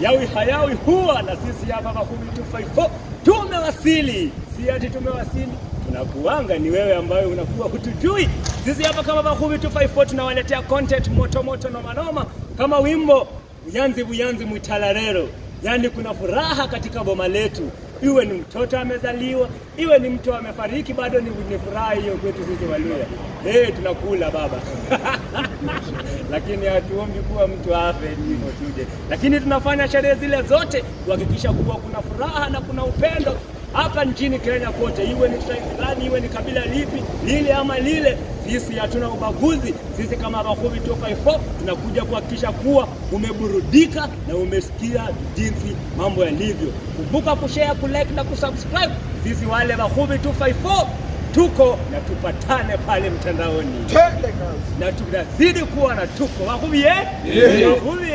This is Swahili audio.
yawi hayawi huwa, na sisi hapa Bakhubi 254 tumewasili. Si ati tumewasili, tunakuanga ni wewe ambaye unakuwa hutujui. Sisi hapa kama Bakhubi 254 tunawaletea content moto moto noma noma, kama wimbo Buyanzi Buyanzi Mwitalarero. Yani kuna furaha katika boma letu. Iwe ni mtoto amezaliwa, iwe ni mtu amefariki, bado ni furaha hiyo kwetu sisi Waluya. Tunakula baba. Lakini hatuombi kuwa mtu afe hivyo tuje. Lakini tunafanya sherehe zile zote kuhakikisha kuwa kuna furaha na kuna upendo hapa nchini Kenya kote. Iwe ni tribe gani, iwe ni kabila lipi, lile ama lile, sisi hatuna ubaguzi. Sisi kama Bakhubi 254 tunakuja kuhakikisha kuwa umeburudika na umesikia jinsi mambo yalivyo. Kumbuka kushare, kulike na kusubscribe. Sisi wale Bakhubi 254 tuko na tupatane pale mtandaoni. Na tunazidi kuwa na tuko Bakhubi Bakhubi